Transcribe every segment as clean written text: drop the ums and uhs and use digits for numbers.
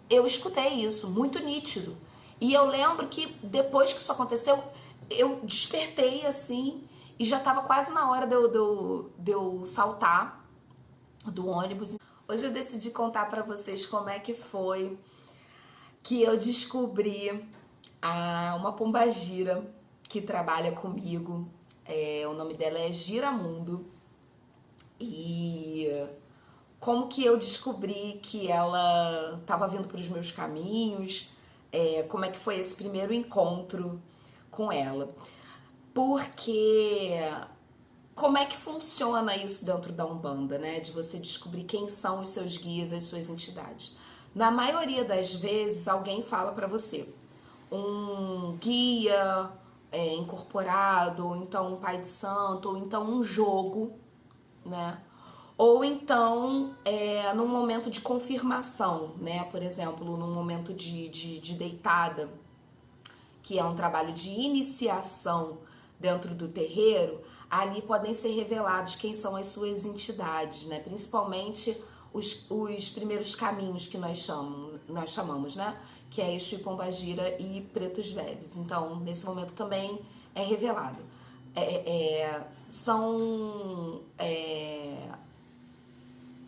eu escutei isso, muito nítido. E eu lembro que depois que isso aconteceu, eu despertei assim e já estava quase na hora de eu saltar do ônibus. Hoje eu decidi contar para vocês como é que foi que eu descobri uma pombagira que trabalha comigo. O nome dela é Giramundo. E como que eu descobri que ela estava vindo para os meus caminhos, como é que foi esse primeiro encontro com ela. Porque como é que funciona isso dentro da Umbanda, né? De você descobrir quem são os seus guias, as suas entidades. Na maioria das vezes, alguém fala para você um guia incorporado, ou então um pai de santo, ou então um jogo, né? Ou então, num momento de confirmação, né? Por exemplo, num momento de deitada, que é um trabalho de iniciação dentro do terreiro, ali podem ser revelados quem são as suas entidades, né? Principalmente os primeiros caminhos que nós chamamos, né? Que é Exu, Pombagira e Pretos Velhos. Então, nesse momento também é revelado. São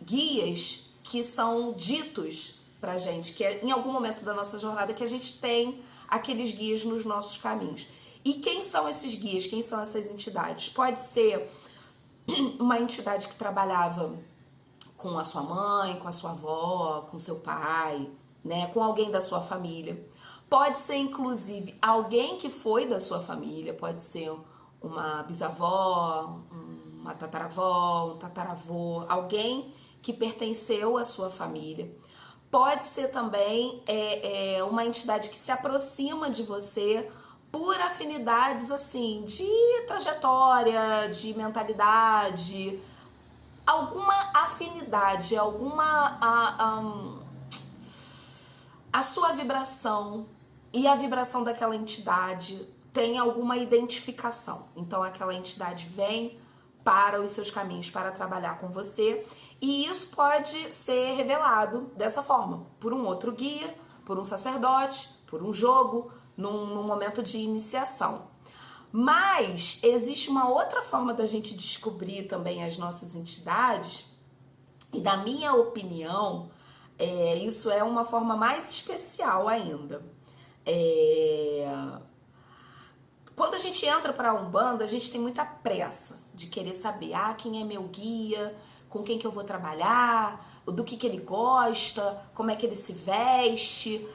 guias que são ditos pra gente, que em algum momento da nossa jornada que a gente tem aqueles guias nos nossos caminhos. E quem são esses guias? Quem são essas entidades? Pode ser uma entidade que trabalhava com a sua mãe, com a sua avó, com seu pai, né, com alguém da sua família. Pode ser inclusive alguém que foi da sua família, pode ser uma bisavó, uma tataravó, um tataravô, alguém que pertenceu à sua família. Pode ser também uma entidade que se aproxima de você por afinidades assim de trajetória, de mentalidade, alguma afinidade, a sua vibração e a vibração daquela entidade tem alguma identificação. Então aquela entidade vem para os seus caminhos para trabalhar com você, e isso pode ser revelado dessa forma, por um outro guia, por um sacerdote, por um jogo, num momento de iniciação. Mas existe uma outra forma da gente descobrir também as nossas entidades, e na minha opinião, isso é uma forma mais especial ainda. Quando a gente entra para a Umbanda, a gente tem muita pressa de querer saber quem é meu guia, com quem que eu vou trabalhar, do que ele gosta, como é que ele se veste,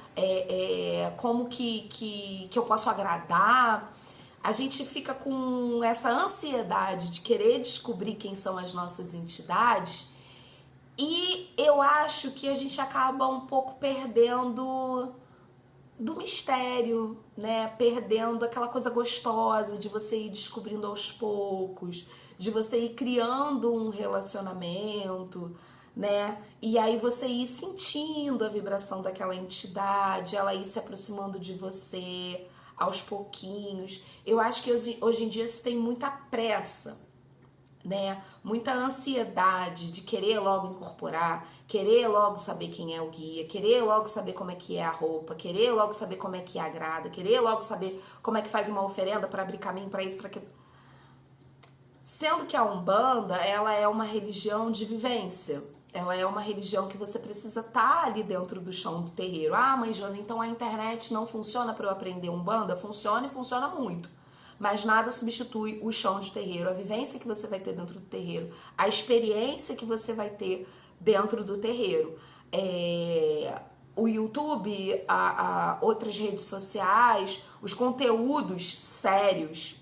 como que eu posso agradar. A gente fica com essa ansiedade de querer descobrir quem são as nossas entidades, e eu acho que a gente acaba um pouco perdendo do mistério, né? Perdendo aquela coisa gostosa de você ir descobrindo aos poucos, de você ir criando um relacionamento, né? E aí você ir sentindo a vibração daquela entidade, ela ir se aproximando de você aos pouquinhos. Eu acho que hoje em dia se tem muita pressa, né? Muita ansiedade de querer logo incorporar, querer logo saber quem é o guia, querer logo saber como é que é a roupa, querer logo saber como é que agrada, querer logo saber como é que faz uma oferenda para abrir caminho para isso, para aquilo. Sendo que a Umbanda, ela é uma religião de vivência. Ela é uma religião que você precisa estar ali dentro do chão do terreiro. Mãe Jana, então a internet não funciona para eu aprender Umbanda? Funciona, e funciona muito. Mas nada substitui o chão de terreiro, a vivência que você vai ter dentro do terreiro, a experiência que você vai ter dentro do terreiro. O YouTube, outras redes sociais, os conteúdos sérios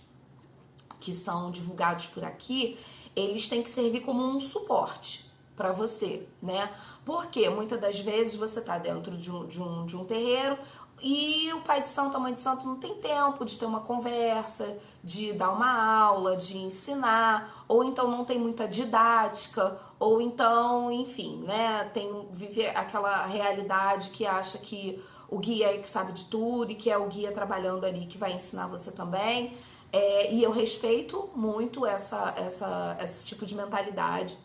que são divulgados por aqui, eles têm que servir como um suporte para você, né? Porque muitas das vezes você tá dentro de um terreiro e o pai de santo, a mãe de santo não tem tempo de ter uma conversa, de dar uma aula, de ensinar, ou então não tem muita didática, ou então, enfim, né, vive aquela realidade que acha que o guia é que sabe de tudo e que é o guia trabalhando ali que vai ensinar você também. E eu respeito muito esse tipo de mentalidade.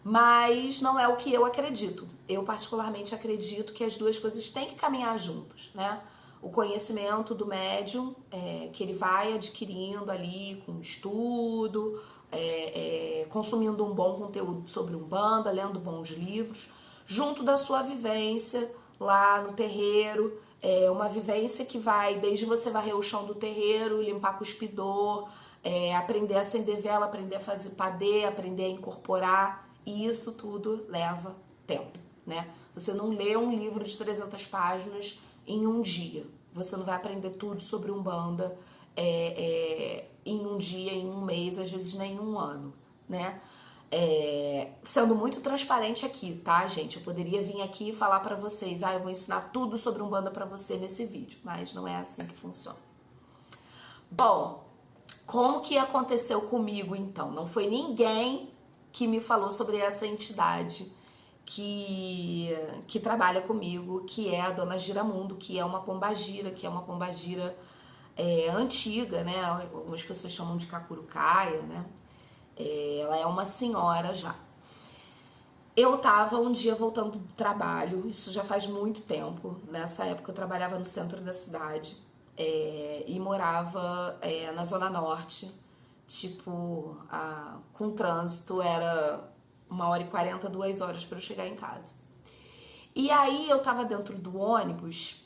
mas não é o que eu acredito. Eu particularmente acredito que as duas coisas têm que caminhar juntos, né? O conhecimento do médium, que ele vai adquirindo ali com estudo, consumindo um bom conteúdo sobre Umbanda, lendo bons livros, junto da sua vivência lá no terreiro, uma vivência que vai desde você varrer o chão do terreiro, limpar cuspidor, aprender a acender vela, aprender a fazer padê, aprender a incorporar, e isso tudo leva tempo, né? Você não lê um livro de 300 páginas em um dia. Você não vai aprender tudo sobre Umbanda em um dia, em um mês, às vezes nem em um ano, né? Sendo muito transparente aqui, tá, gente? Eu poderia vir aqui e falar pra vocês, eu vou ensinar tudo sobre Umbanda pra você nesse vídeo, mas não é assim que funciona. Bom, como que aconteceu comigo, então? Não foi ninguém que me falou sobre essa entidade que trabalha comigo, que é a Dona Giramundo, que é uma pombagira, antiga, né? Algumas pessoas chamam de cacurucaia, né? Ela é uma senhora já. Eu tava um dia voltando do trabalho, isso já faz muito tempo. Nessa época eu trabalhava no centro da cidade e morava na Zona Norte. Tipo, com trânsito era 1h40, 2 horas para eu chegar em casa. E aí eu tava dentro do ônibus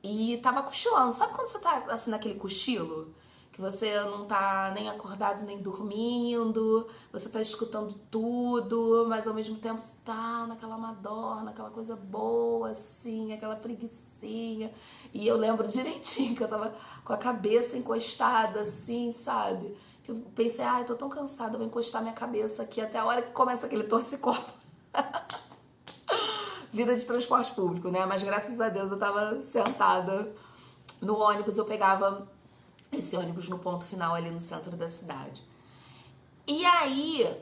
e tava cochilando. Sabe quando você tá assim naquele cochilo? Que você não tá nem acordado nem dormindo, você tá escutando tudo, mas ao mesmo tempo você tá naquela madorna, aquela coisa boa, assim, aquela preguicinha. E eu lembro direitinho que eu tava com a cabeça encostada, assim, sabe? Que eu pensei, eu tô tão cansada, eu vou encostar minha cabeça aqui até a hora que começa aquele torce-corpo. Vida de transporte público, né? Mas graças a Deus eu tava sentada no ônibus, eu pegava esse ônibus no ponto final ali no centro da cidade. E aí,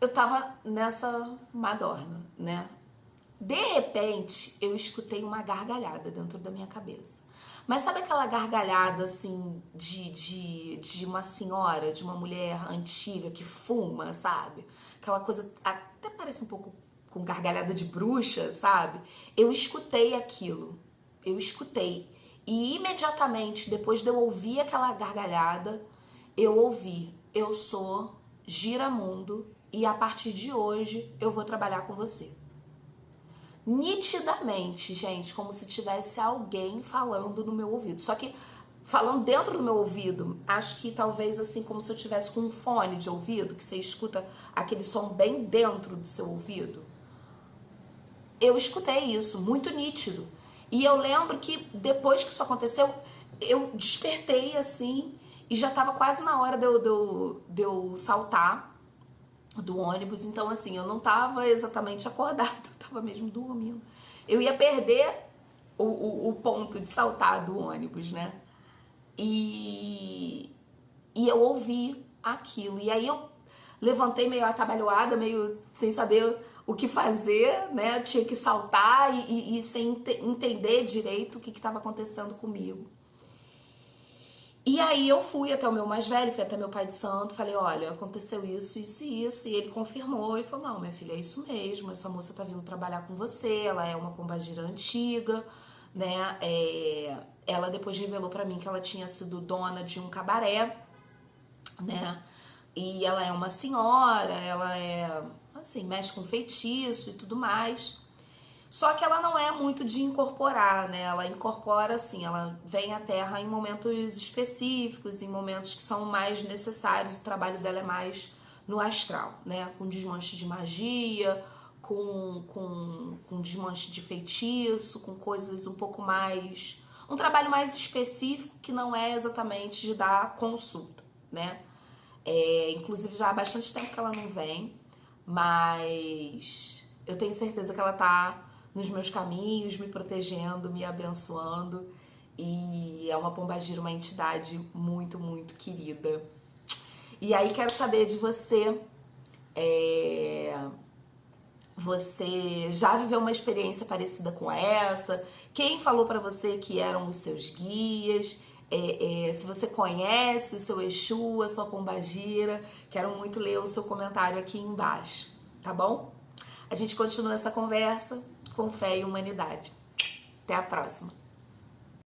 eu tava nessa madorna, né? De repente, eu escutei uma gargalhada dentro da minha cabeça. Mas sabe aquela gargalhada, assim, de uma senhora, de uma mulher antiga que fuma, sabe? Aquela coisa, até parece um pouco com gargalhada de bruxa, sabe? Eu escutei aquilo. Eu escutei. E imediatamente, depois de eu ouvir aquela gargalhada, eu ouvi: eu sou Giramundo e a partir de hoje eu vou trabalhar com você. Nitidamente, gente, como se tivesse alguém falando no meu ouvido. Só que falando dentro do meu ouvido, acho que talvez assim como se eu tivesse com um fone de ouvido, que você escuta aquele som bem dentro do seu ouvido. Eu escutei isso, muito nítido. E eu lembro que depois que isso aconteceu, eu despertei assim e já tava quase na hora de eu saltar do ônibus. Então, assim, eu não tava exatamente acordada, eu tava mesmo dormindo. Eu ia perder o ponto de saltar do ônibus, né? E eu ouvi aquilo. E aí eu levantei meio atabalhoada, meio sem saber o que fazer, né? Eu tinha que saltar e sem entender direito o que estava acontecendo comigo. E aí eu fui até o meu mais velho, fui até meu pai de santo, falei: olha, aconteceu isso, isso e isso. E ele confirmou e falou: não, minha filha, é isso mesmo, essa moça tá vindo trabalhar com você, ela é uma pombagira antiga, né? Ela depois revelou pra mim que ela tinha sido dona de um cabaré, né? E ela é uma senhora, ela assim, mexe com feitiço e tudo mais. Só que ela não é muito de incorporar, né? Ela incorpora assim, ela vem à Terra em momentos específicos, em momentos que são mais necessários. O trabalho dela é mais no astral, né? Com desmanche de magia, com desmanche de feitiço, com coisas um pouco mais... Um trabalho mais específico que não é exatamente de dar consulta, né? Inclusive já há bastante tempo que ela não vem, mas eu tenho certeza que ela tá nos meus caminhos, me protegendo, me abençoando, e é uma pombagira, uma entidade muito, muito querida. E aí quero saber de você, você já viveu uma experiência parecida com essa? Quem falou pra você que eram os seus guias? Se você conhece o seu Exu, a sua pombagira, Quero muito ler o seu comentário aqui embaixo, tá bom? A gente continua essa conversa com fé e humanidade. Até a próxima!